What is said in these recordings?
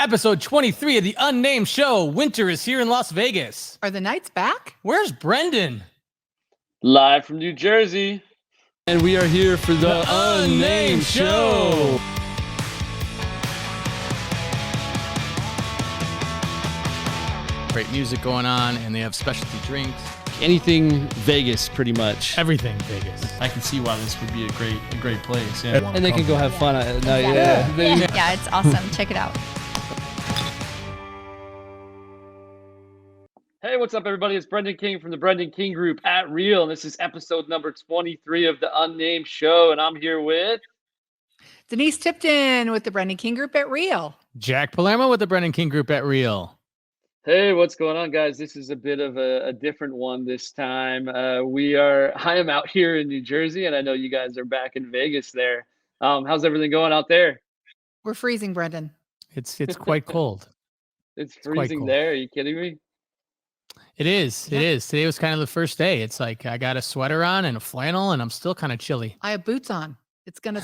Episode 23 of the Unnamed Show. Winter is here in Las Vegas. Are the Knights back? Where's Brendan? Live from New Jersey. And we are here for the Unnamed Show. Great music going on, and they have specialty drinks. Anything Vegas, pretty much. Everything Vegas. I can see why this would be a great place. Yeah. And they can go have fun at night. Yeah, it's awesome. Check it out. Hey, what's up, everybody? It's Brendan King from the Brendan King Group at Real, and this is episode number 23 of the Unnamed Show, and I'm here with Denise Tipton with the Brendan King Group at Real. Jack Palermo with the Brendan King Group at Real. Hey, what's going on, guys? This is a bit of a different one this time. I am out here in New Jersey, and I know you guys are back in Vegas there. How's everything going out there? We're freezing, Brendan. It's quite cold. It's quite freezing cold. there. Are you kidding me? It is. Yeah. It is. Today was kind of the first day. It's like I got a sweater on and a flannel, and I'm still kind of chilly. I have boots on. It's going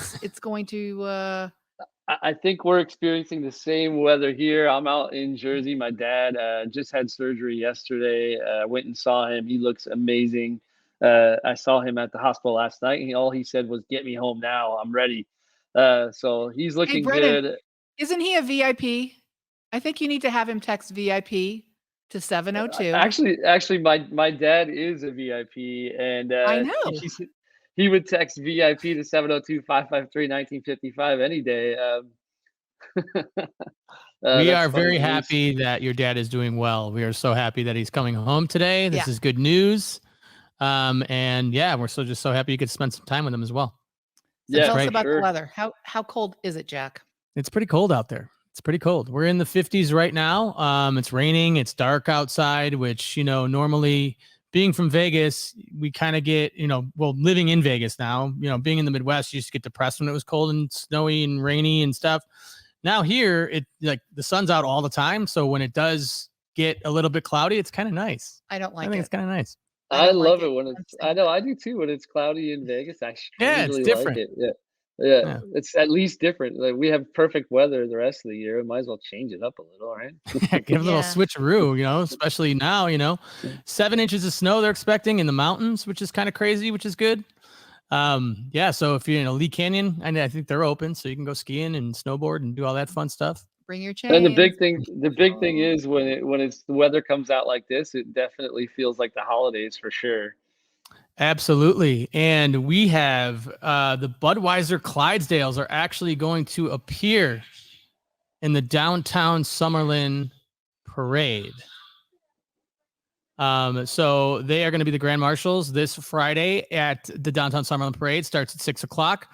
to. I think we're experiencing the same weather here. I'm out in Jersey. My dad just had surgery yesterday. Went and saw him. He looks amazing. I saw him at the hospital last night, and all he said was, "Get me home now. I'm ready." So he's looking Brendan, good. Isn't he a VIP? I think you need to have him text VIP to 702. Actually, my dad is a VIP, and I know. He would text VIP to 702-553-1955 any day. We are very happy that your dad is doing well. We are so happy that he's coming home today. This is good news. And yeah, we're just so happy you could spend some time with him as well. So tell us about the weather. How cold is it, Jack? It's pretty cold out there. It's pretty cold. We're in the 50s right now. It's raining. It's dark outside, which, normally being from Vegas, we kind of get, living in Vegas now, being in the Midwest, you used to get depressed when it was cold and snowy and rainy and stuff. Now here, the sun's out all the time. So when it does get a little bit cloudy, it's kind of nice. I think it's kind of nice. I love it when it's, I know I do too, when it's cloudy in Vegas. I it's different. like it. Yeah, it's at least different. Like, we have perfect weather the rest of the year. We might as well change it up a little, right? Give a little switcheroo, especially now, 7 inches of snow they're expecting in the mountains, which is kind of crazy, which is good. So if you're in Lee Canyon, I think they're open, so you can go skiing and snowboard and do all that fun stuff. Bring your chains. And the big thing is when the weather comes out like this, it definitely feels like the holidays for sure. Absolutely. And we have the Budweiser Clydesdales are actually going to appear in the Downtown Summerlin parade. So they are going to be the Grand Marshals this Friday at the Downtown Summerlin parade. Starts at 6:00.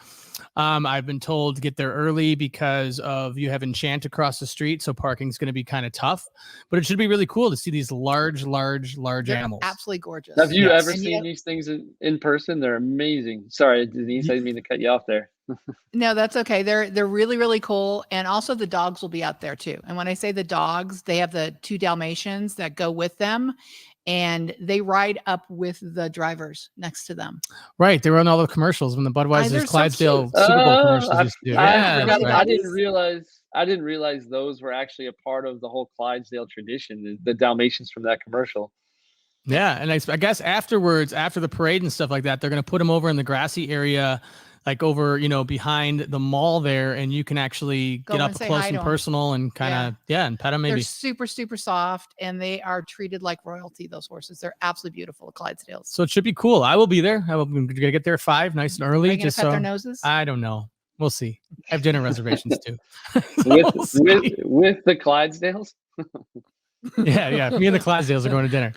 I've been told to get there early because of you have Enchant across the street, so parking's going to be kind of tough. But it should be really cool to see these large They're animals. Absolutely gorgeous. Have you ever seen these things in person? They're amazing. Sorry, Denise, I didn't mean to cut you off there. No, that's okay. They're really, really cool. And also the dogs will be out there too. And when I say the dogs, they have the 2 Dalmatians that go with them. And they ride up with the drivers next to them. Right. They were on all the commercials when the Budweiser Clydesdale Super Bowl commercials used to do. I didn't realize those were actually a part of the whole Clydesdale tradition, the Dalmatians from that commercial. Yeah. And I guess afterwards, after the parade and stuff like that, they're going to put them over in the grassy area, like over, behind the mall there, and you can actually get up close and personal and kind of, and pet them maybe. They're super, super soft, and they are treated like royalty, those horses. They're absolutely beautiful, Clydesdales. So it should be cool. I will be there. I'm going to get there at 5, nice and early. Are you going to pet their noses? I don't know. We'll see. I have dinner reservations too. with the Clydesdales? Yeah. Me and the Clydesdales are going to dinner.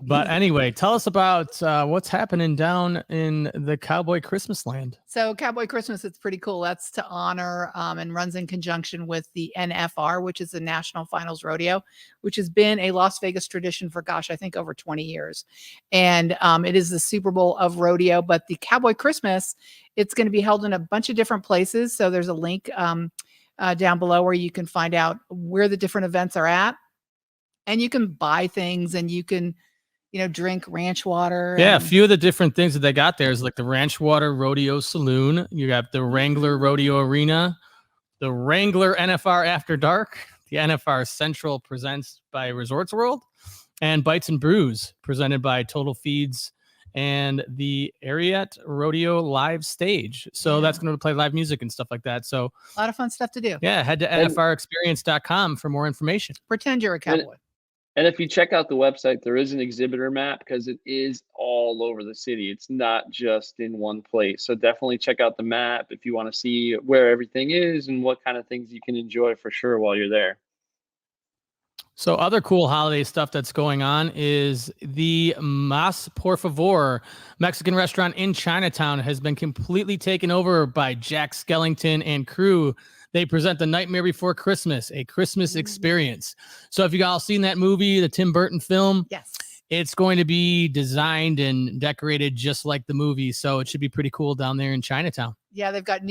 But anyway, tell us about what's happening down in the Cowboy Christmas land. So Cowboy Christmas, it's pretty cool. That's to honor and runs in conjunction with the NFR, which is the National Finals Rodeo, which has been a Las Vegas tradition for, I think over 20 years. And it is the Super Bowl of rodeo. But the Cowboy Christmas, it's going to be held in a bunch of different places. So there's a link down below where you can find out where the different events are at. And you can buy things, and you can, drink ranch water. Yeah, a few of the different things that they got there is like the Ranch Water Rodeo Saloon. You got the Wrangler Rodeo Arena, the Wrangler NFR After Dark, the NFR Central presents by Resorts World, and Bites and Brews presented by Total Feeds and the Ariat Rodeo Live Stage. So that's going to play live music and stuff like that. So A lot of fun stuff to do. yeah, head to nfrexperience.com for more information. Pretend you're a cowboy. And if you check out the website, there is an exhibitor map because it is all over the city. It's not just in one place. So definitely check out the map if you want to see where everything is and what kind of things you can enjoy for sure while you're there. So other cool holiday stuff that's going on is the Mas Por Favor Mexican restaurant in Chinatown has been completely taken over by Jack Skellington and crew. They present The Nightmare Before Christmas, a Christmas experience. So if you all seen that movie, the Tim Burton film, Yes. it's going to be designed and decorated just like the movie. So it should be pretty cool down there in Chinatown. Yeah, they've got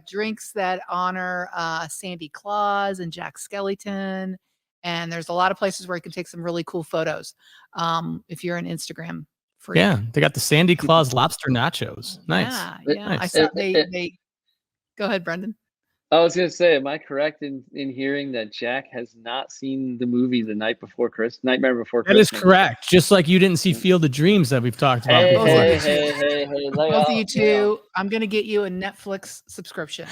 drinks that honor Sandy Claus and Jack Skellington. And there's a lot of places where you can take some really cool photos if you're an Instagram freak. Yeah, they got the Sandy Claus lobster nachos. Nice. Yeah. Nice. I saw they go ahead, Brendan. I was going to say, am I correct in hearing that Jack has not seen the movie Nightmare Before Christmas? That is correct. Just like you didn't see Field of Dreams that we've talked about before. Hey. Both of you two, I'm going to get you a Netflix subscription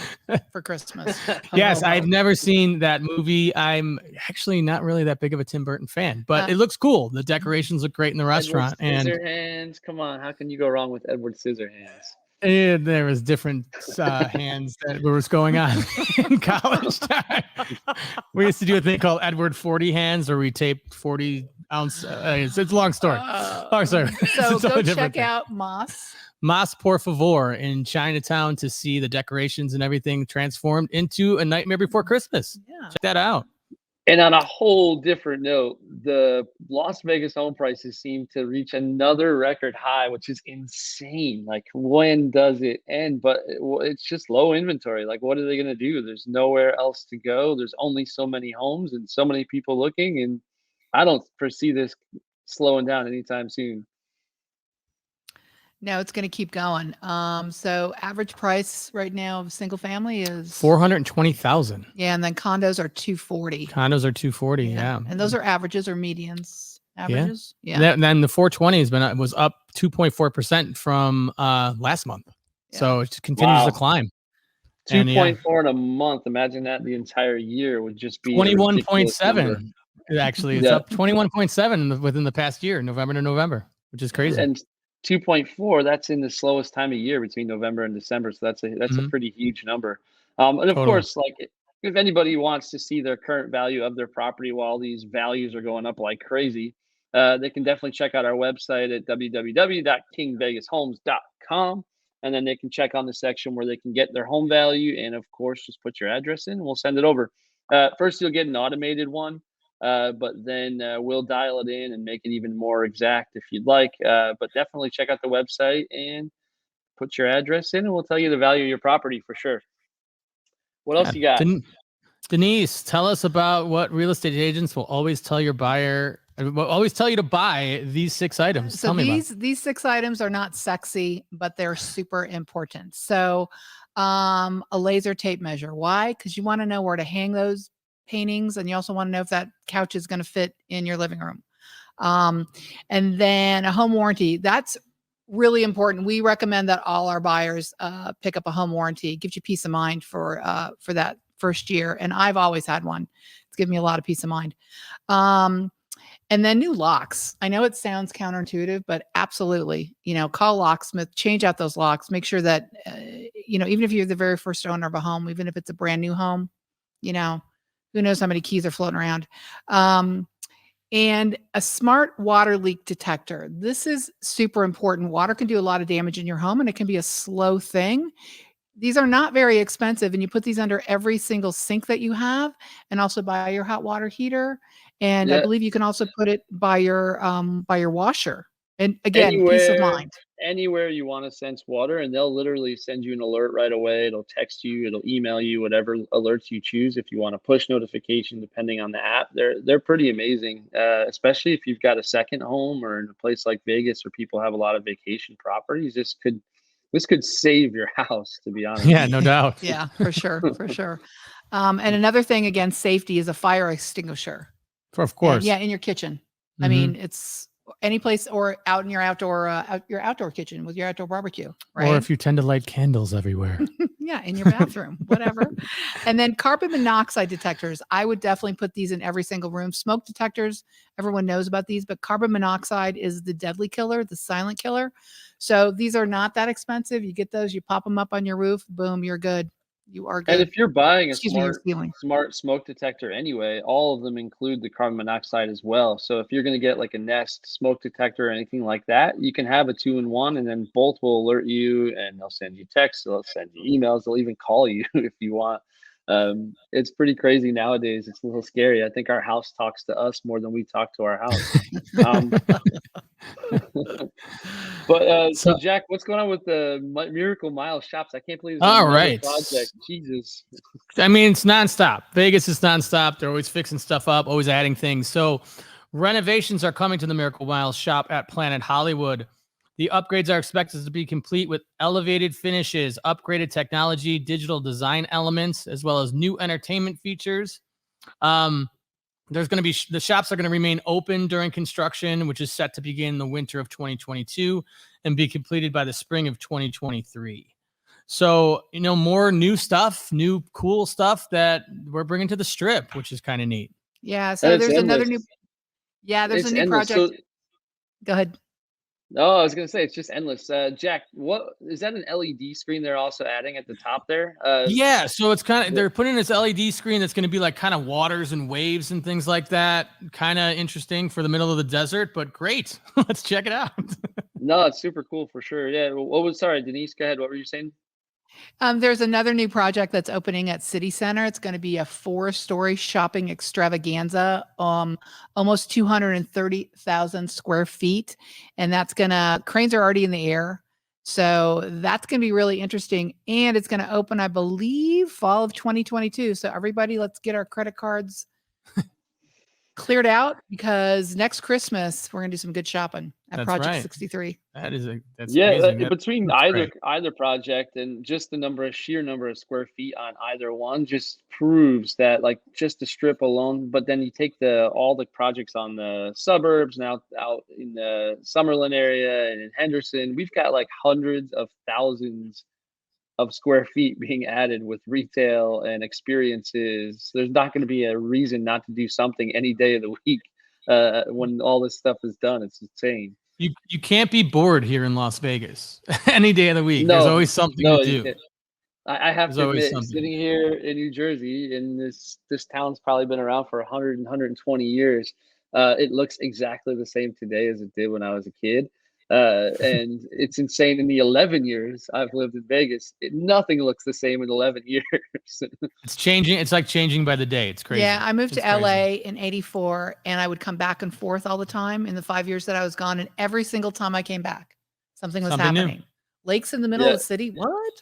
for Christmas. Yes, I've never seen that movie. I'm actually not really that big of a Tim Burton fan, but it looks cool. The decorations look great in the restaurant. Edward Scissorhands, come on, how can you go wrong with Edward Scissorhands? And there was different hands that was going on in college time. We used to do a thing called Edward 40 hands, where we taped 40-ounce. It's a long story. Sorry. So go check out Mas Por Favor in Chinatown to see the decorations and everything transformed into A Nightmare Before Christmas. Yeah. Check that out. And on a whole different note, the Las Vegas home prices seem to reach another record high, which is insane. Like, when does it end? But it's just low inventory. Like, what are they going to do? There's nowhere else to go. There's only so many homes and so many people looking. And I don't foresee this slowing down anytime soon. No, it's going to keep going. So average price right now of single family is $420,000. Yeah, and then condos are $240. Condos are $240. Yeah. And those are averages or medians. Averages. Yeah. And then the 420 was up 2.4% from last month. Yeah. So it continues to climb. 2.4 in a month. Imagine that the entire year would just be 21.7. Actually, it's up 21.7 within the past year, November to November, which is crazy. And 2.4, that's in the slowest time of year between November and December. So that's a pretty huge number. And of course, like, if anybody wants to see their current value of their property while these values are going up like crazy, they can definitely check out our website at www.kingvegashomes.com. And then they can check on the section where they can get their home value. And of course, just put your address in and we'll send it over. First, you'll get an automated one. But then we'll dial it in and make it even more exact if you'd like. But definitely check out the website and put your address in, and we'll tell you the value of your property for sure. What else you got? Denise, tell us about what real estate agents will always tell your buyer. Will always tell you to buy these 6 items. So these 6 items are not sexy, but they're super important. So a laser tape measure. Why? Because you want to know where to hang those paintings, and you also want to know if that couch is going to fit in your living room. And then a home warranty. That's really important. We recommend that all our buyers pick up a home warranty. It gives you peace of mind for that first year. And I've always had one. It's given me a lot of peace of mind. And then new locks. I know it sounds counterintuitive, but absolutely, call locksmith, change out those locks, make sure that, even if you're the very first owner of a home, even if it's a brand new home, who knows how many keys are floating around. And a smart water leak detector. This is super important. Water can do a lot of damage in your home, and it can be a slow thing. These are not very expensive, and you put these under every single sink that you have, and also by your hot water heater. And I believe you can also put it by your washer. And again, peace of mind. Anywhere you want to sense water, and they'll literally send you an alert right away. It'll text you, it'll email you, whatever alerts you choose. If you want a push notification, depending on the app, they're pretty amazing. Especially if you've got a second home or in a place like Vegas where people have a lot of vacation properties. This could save your house, to be honest. Yeah, no doubt. Yeah, for sure. For sure. And another thing, again, safety is a fire extinguisher. Of And course. yeah, in your kitchen. I Mhm. mean, it's any place or out in your outdoor kitchen with your outdoor barbecue, right? Or if you tend to light candles everywhere. Yeah, in your bathroom, whatever. And then carbon monoxide detectors. I would definitely put these in every single room. Smoke detectors, everyone knows about these, but carbon monoxide is the deadly killer, the silent killer. So these are not that expensive. You get those, you pop them up on your roof, boom, you're good. You are And good. if you're buying a Excuse me, you're stealing. smart smoke detector anyway, all of them include the carbon monoxide as well. So if you're going to get like a Nest smoke detector or anything like that, you can have a 2-in-1, and then both will alert you, and they'll send you texts, they'll send you emails, they'll even call you if you want. It's pretty crazy nowadays. It's a little scary. I think our house talks to us more than we talk to our house. Um, But so So- Jack, what's going on with the Miracle Mile shops? I can't believe it's All another right. project. Jesus. I mean, it's nonstop. Vegas is nonstop. They're always fixing stuff up, always adding things. So renovations are coming to the Miracle Mile shop at Planet Hollywood. The upgrades are expected to be complete with elevated finishes, upgraded technology, digital design elements, as well as new entertainment features. There's going to be the shops are going to remain open during construction, which is set to begin the winter of 2022 and be completed by the spring of 2023. So, more new stuff, new cool stuff that we're bringing to the Strip, which is kind of neat. Yeah. So And it's there's another endless. new. Yeah, there's It's a new endless. project. So, Go ahead. oh, I was gonna say it's just endless. Jack, what is that? An LED screen they're also adding at the top there? Yeah, so it's kind of they're putting this LED screen that's going to be like kind of waters and waves and things like that. Kind of interesting for the middle of the desert, but great. Let's check it out. No, it's super cool for sure. Yeah. Sorry, Denise, go ahead. What were you saying? There's another new project that's opening at City Center. It's going to be a 4-story shopping extravaganza, almost 230,000 square feet. And cranes are already in the air. So that's going to be really interesting. And it's going to open, I believe, fall of 2022. So everybody, let's get our credit cards cleared out, because next Christmas we're going to do some good shopping at That's Project right. 63. That's Yeah, amazing. between That's great. either project and just the sheer number of square feet on either one just proves that, like, just the Strip alone. But then you take all the projects on the suburbs and out in the Summerlin area and in Henderson, we've got like hundreds of thousands of square feet being added with retail and experiences. There's not going to be a reason not to do something any day of the week when all this stuff is done. It's insane. You can't be bored here in Las Vegas any day of the week. There's No, always something no, to you do. can't. I have There's to always admit, something. sitting here in New Jersey, and this town's probably been around for 120 years. It looks exactly the same today as it did when I was a kid. And it's insane. In the 11 years I've lived in Vegas, nothing looks the same in 11 years. It's changing. It's like changing by the day. It's crazy. Yeah, I moved to It's crazy. LA in 84, and I would come back and forth all the time in the 5 years that I was gone. And every single time I came back, something was Something new. happening. Lakes in the middle of the city. What?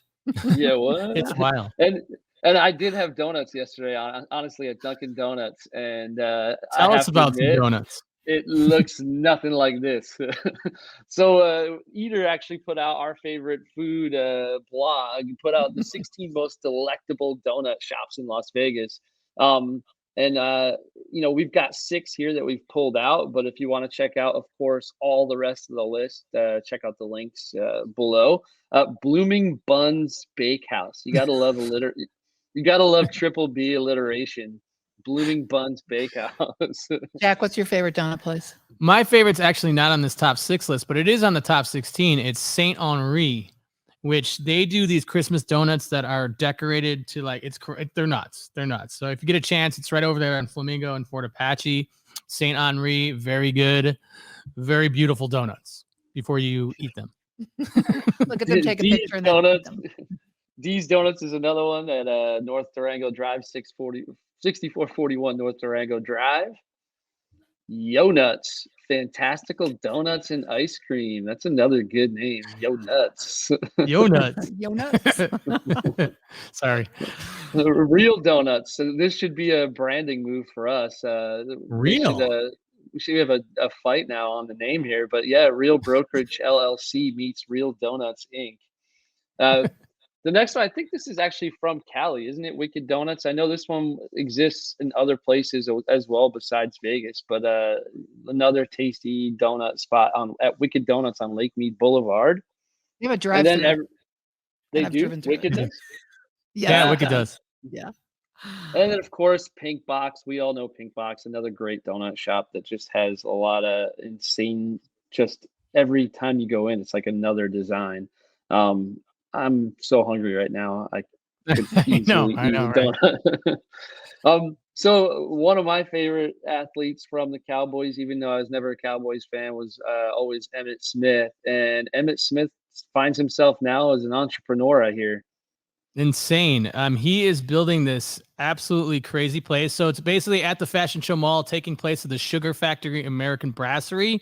Yeah, what? It's wild. And I did have donuts yesterday, honestly, at Dunkin' Donuts, and I Tell have us to about some admit, donuts. it looks nothing like this. So Eater actually put out our favorite food blog, put out the 16 most delectable donut shops in Las Vegas. And we've got 6 here that we've pulled out, but if you want to check out, of course, all the rest of the list, check out the links below. Blooming Buns Bakehouse. You gotta love you gotta love triple B alliteration. Blooming Buns Bakehouse. Jack, what's your favorite donut place? My favorite's actually not on this top 6 list, but it is on the top 16. It's Saint Henri, which they do these Christmas donuts that are decorated to they're nuts. They're nuts. So if you get a chance, it's right over there on Flamingo and Fort Apache. Saint Henri, very good, very beautiful donuts before you eat them. Look at them, take a D's picture, and then eat Donuts. them. D's Donuts is another one at North Durango Drive, 6441 North Durango Drive. 𝐄𝐩𝐢𝐬𝐿𝐿nuts, fantastical donuts and ice cream. That's another good name, 𝐄𝐄nuts. Yo nuts. Yo nuts. Sorry. Real donuts. So this should be a branding move for us. Real. We should have a fight now on the name here, but yeah, Real Brokerage LLC meets Real Donuts Inc. The next one, I think this is actually from Cali, isn't it? Wicked Donuts. I know this one exists in other places as well besides Vegas, but another tasty donut spot at Wicked Donuts on Lake Mead Boulevard. You have a And drive-through. then they I've do. driven through it. Wicked does. Yeah, Wicked does. Yeah. And then, of course, Pink Box. We all know Pink Box, another great donut shop that just has a lot of insane, just every time you go in, it's like another design. I'm so hungry right now. I could easily I know, eat a donut. So one of my favorite athletes from the Cowboys, even though I was never a Cowboys fan, was always Emmitt Smith. And Emmitt Smith finds himself now as an entrepreneur, I hear. Insane. He is building this absolutely crazy place. So it's basically at the Fashion Show Mall, taking place at the Sugar Factory American Brasserie.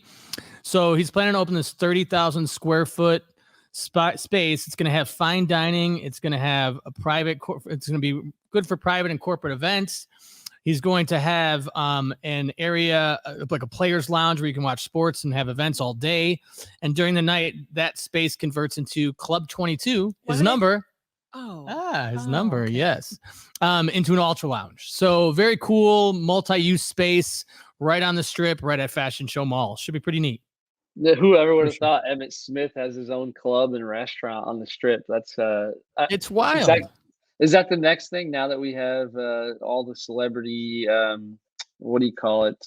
So he's planning to open this 30,000 square foot space. It's going to have fine dining. It's going to have a private. It's going to be good for private and corporate events. He's going to have an area like a player's lounge where you can watch sports and have events all day. And during the night, that space converts into Club 22. His number. His number. Okay. Yes. Into an ultra lounge. So very cool multi-use space right on the strip, right at Fashion Show Mall. Should be pretty neat. Whoever would have thought Emmitt Smith has his own club and restaurant on the strip? That's it's wild. Is that the next thing now that we have all the celebrity what do you call it?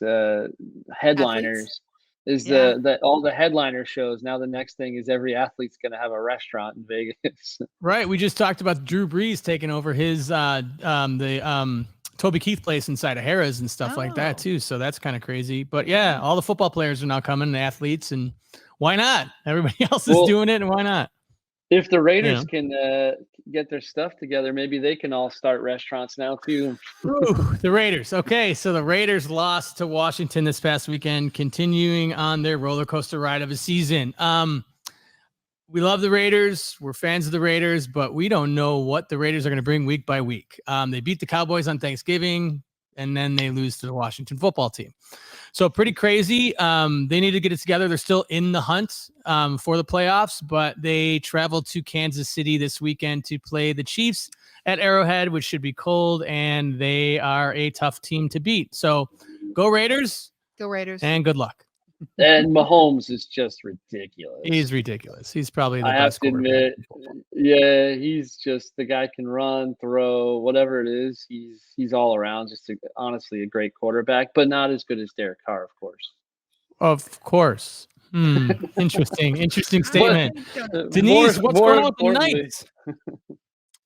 Headliners. Athletes? All the headliner shows. Now the next thing is every athlete's gonna have a restaurant in Vegas. Right. We just talked about Drew Brees taking over his Toby Keith place inside of Harrah's and stuff like that too. So that's kind of crazy. But yeah, all the football players are now coming, the athletes, and why not? Everybody else is doing it, and why not? If the Raiders can get their stuff together, maybe they can all start restaurants now too. Ooh, the Raiders. Okay, so the Raiders lost to Washington this past weekend, continuing on their roller coaster ride of a season. We love the Raiders. We're fans of the Raiders, but we don't know what the Raiders are going to bring week by week. They beat the Cowboys on Thanksgiving, and then they lose to the Washington football team. So pretty crazy. They need to get it together. They're still in the hunt for the playoffs, but they traveled to Kansas City this weekend to play the Chiefs at Arrowhead, which should be cold, and they are a tough team to beat. So go Raiders. Go Raiders. And good luck. And Mahomes is just ridiculous. He's ridiculous. He's probably the I best have to admit, yeah, he's just the guy can run, throw, whatever it is. He's all around just honestly a great quarterback, but not as good as Derek Carr, of course. Of course. Interesting statement. Denise, what's going on with the Knights?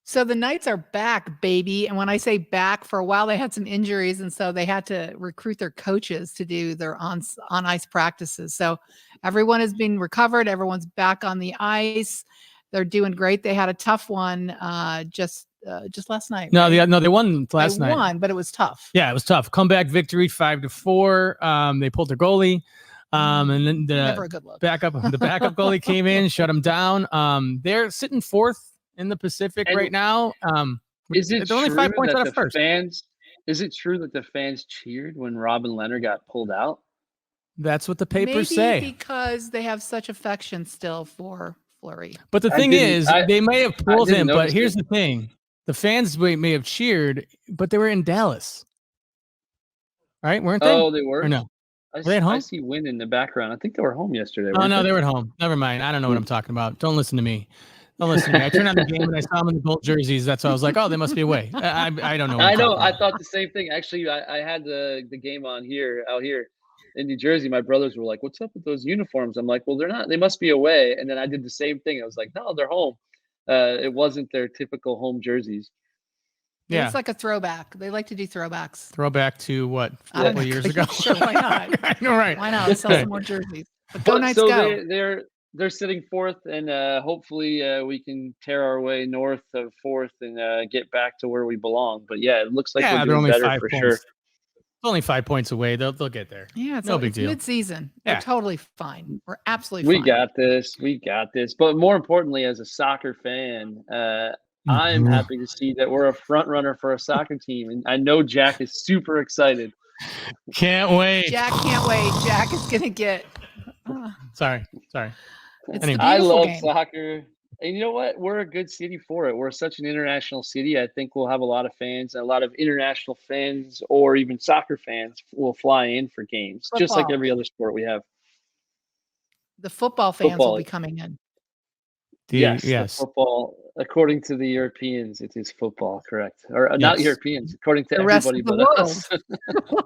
So the Knights are back, baby. And when I say back, for a while they had some injuries, and so they had to recruit their coaches to do their on ice practices. So everyone has been recovered. Everyone's back on the ice. They're doing great. They had a tough one just last night. No, right? They won last night. They won, but it was tough. Yeah, it was tough. Comeback victory, 5-4. They pulled their goalie. And then the backup goalie came in, shut them down. They're sitting fourth in the Pacific right now. Is it only 5 points out of first? Is it true that the fans cheered when Robin Lehner got pulled out? That's what the papers Maybe say. Because they have such affection still for Fleury. But the thing is, they may have pulled him, but here's the thing. The fans may have cheered, but they were in Dallas. Right? Weren't they? Oh, they were? Or no? Were they at home? I see wind in the background. I think they were home yesterday. Oh, no, they were at home. Never mind. I don't know what I'm talking about. Don't listen to me. Don't listen to me. I turned on the game and I saw them in the gold jerseys. That's why I was like, oh, they must be away. I don't know. I know. I thought the same thing. Actually, I had the game out here in New Jersey. My brothers were like, what's up with those uniforms? I'm like, well, they're not. They must be away. And then I did the same thing. I was like, no, they're home. It wasn't their typical home jerseys. Yeah. It's like a throwback. They like to do throwbacks. Throwback to what? A couple years ago? Sure, why not? I know, right. Why not? Sell some more jerseys. But go Knights, go. They're sitting fourth, and hopefully we can tear our way north of fourth and get back to where we belong. But yeah, it looks like we're doing better for sure. It's only 5 points away. They'll get there. Yeah, it's no big deal. Mid-season. Yeah. We're totally fine. We're absolutely fine. We got this. But more importantly, as a soccer fan, I'm happy to see that we're a front runner for a soccer team, and I know Jack is super excited. Can't wait. Jack can't wait. Jack is gonna get. Sorry. Anyway. I love soccer. And you know what? We're a good city for it. We're such an international city. I think we'll have a lot of fans. A lot of international fans or even soccer fans will fly in for games, just like Football. every other sport we have. The football fans will Football. be coming in. Yes, the Yes. football. According to the Europeans, it is football, correct? Or not Yes. Europeans, according to The rest everybody of the but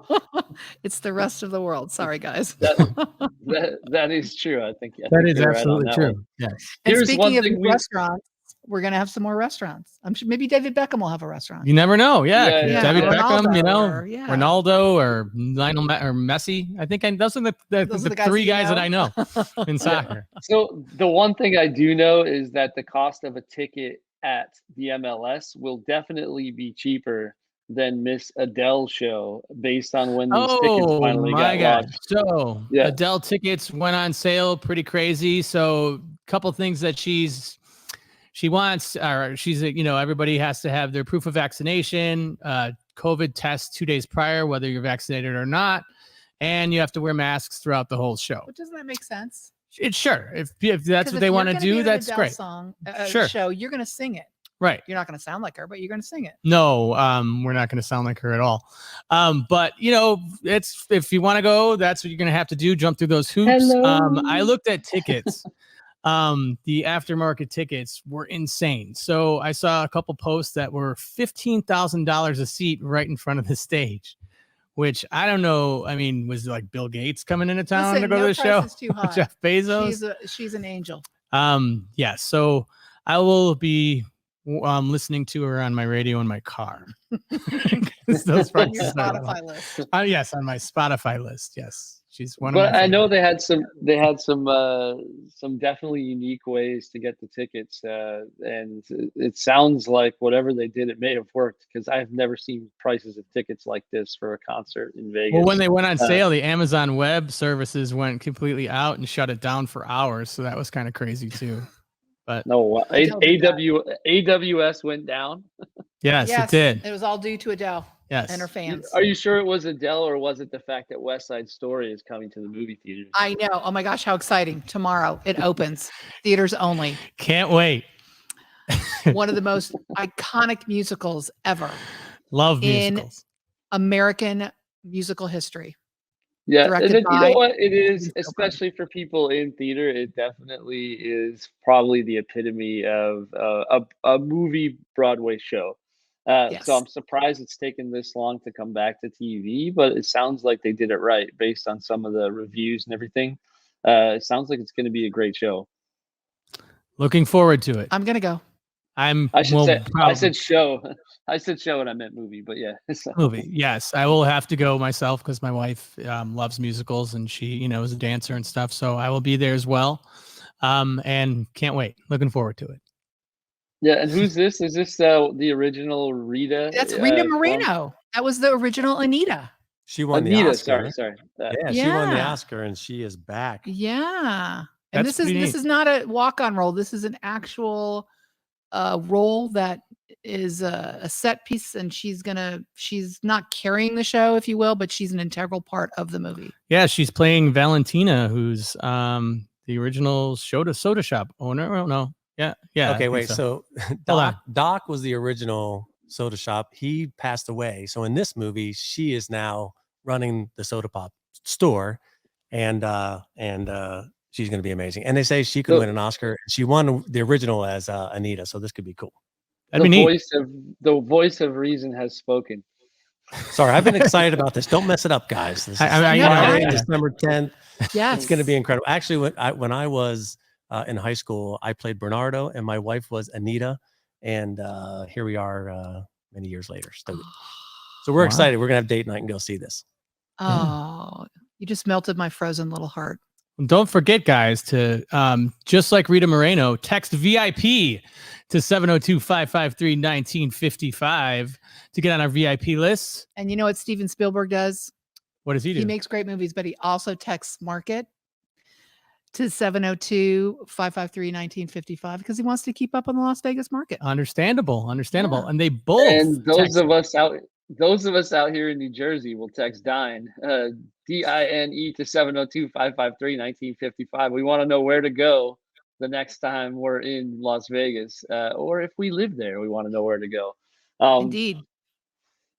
world. us. It's the rest of the world. Sorry, guys. That is true. I think That is you're right on absolutely that true. one. Yes. And Here's one speaking of thing we restaurants, we're gonna have some more restaurants. I'm sure maybe David Beckham will have a restaurant. You never know. Yeah. Yeah, Yeah, David or Beckham, Ronaldo, Ronaldo or Lionel or Messi. I think those are the guys three you guys that I know know. in soccer. So the one thing I do know is that the cost of a ticket at the MLS will definitely be cheaper than Miss Adele show based on when these tickets Oh finally my got gosh. launched. So Yeah. Adele tickets went on sale pretty crazy. So a couple things that she wants, or everybody has to have their proof of vaccination, COVID test 2 days prior, whether you're vaccinated or not. And you have to wear masks throughout the whole show. But doesn't that make sense? It's sure. If that's what they want to do, that's Adele great. Song, Sure. show, you're gonna sing it. Right. You're not gonna sound like her, but you're gonna sing it. No, we're not going to sound like her at all. But it's if you want to go, that's what you're going to have to do. Jump through those hoops. Hello. I looked at tickets. The aftermarket tickets were insane. So I saw a couple posts that were $15,000 a seat right in front of the stage, which I don't know. I mean, was it like Bill Gates coming into town to go to the show? Is too high. Jeff Bezos. She's an angel. Yeah. So I will be listening to her on my radio in my car. Those On your prices are Spotify list. yes, on my Spotify list. Yes, she's one But of my I know favorites. they had some definitely unique ways to get the tickets, and it sounds like whatever they did, it may have worked because I've never seen prices of tickets like this for a concert in Vegas. Well, when they went on sale, the Amazon Web Services went completely out and shut it down for hours. So that was kind of crazy too. But no, AWS went down. yes, it did. It was all due to Adele Yes. and her fans. Are you sure it was Adele, or was it the fact that West Side Story is coming to the movie theaters? I know. Oh my gosh, how exciting. Tomorrow it opens. Theaters only. Can't wait. One of the most iconic musicals ever Love in musicals. American musical history. Yeah, and Directed then, you know by what it is, Spielberg. especially for people in theater, it definitely is probably the epitome of a movie Broadway show. Yes. So I'm surprised it's taken this long to come back to TV, but it sounds like they did it right based on some of the reviews and everything. It sounds like it's going to be a great show. Looking forward to it. I'm gonna go. I said show. I said show and I meant movie, but yeah. Movie. Yes, I will have to go myself because my wife loves musicals and she, is a dancer and stuff. So I will be there as well. And can't wait. Looking forward to it. Yeah, and who's this? Is this the original Rita? That's Rita Moreno. That was the original Anita. She won the Anita, Oscar. sorry. Yeah, she won the Yeah. Oscar and she is back. Yeah. And That's this pretty is neat. not a walk-on role. This is an actual role that is a set piece, and she's not carrying the show, if you will, but she's an integral part of the movie. Yeah, she's playing Valentina, who's the original soda shop owner. Oh no. Yeah. I Okay, think wait. So Hold on. Doc was the original soda shop. He passed away. So in this movie, she is now running the soda pop store, and she's going to be amazing. And they say she could win an Oscar. She won the original as Anita, so this could be cool. That'd be neat. The voice of reason has spoken. Sorry, I've been excited about this. Don't mess it up, guys. This is Friday, December 10th. Yes. It's going to be incredible. Actually, when I was in high school, I played Bernardo, and my wife was Anita. And here we are many years later. So we're excited. We're going to have date night and go see this. Oh, you just melted my frozen little heart. Don't forget, guys, to just like Rita Moreno, text VIP to 702-553-1955 to get on our VIP list. And you know what Steven Spielberg does? What does he do? He makes great movies, but he also texts market to 702-553-1955 because he wants to keep up on the Las Vegas market. Understandable. Yeah. And they both. And those of us out here in New Jersey will text Dine, DINE to 702-553-1955. We want to know where to go the next time we're in Las Vegas, or if we live there, we want to know where to go. Indeed.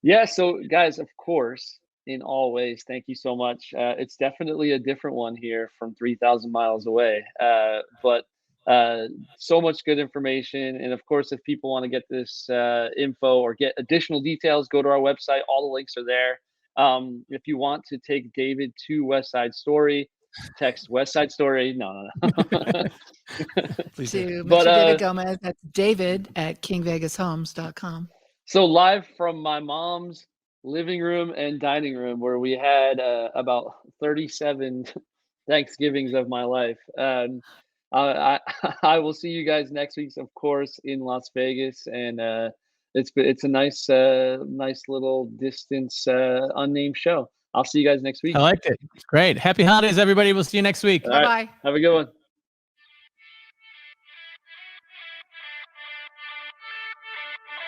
Yeah, so guys, of course, in all ways, thank you so much. It's definitely a different one here from 3,000 miles away, but so much good information. And of course, if people want to get this info or get additional details, go to our website. All the links are there. If you want to take David to West Side Story, text West Side Story. No. Please To But, Mr. David Gomez, that's David at KingVegasHomes.com. So live from my mom's living room and dining room, where we had about 37 Thanksgivings of my life. I I will see you guys next week, of course, in Las Vegas, and it's a nice little distance unnamed show. I'll see you guys next week. I liked it. Great. Happy holidays, everybody. We'll see you next week. All right. Bye-bye. Have a good one.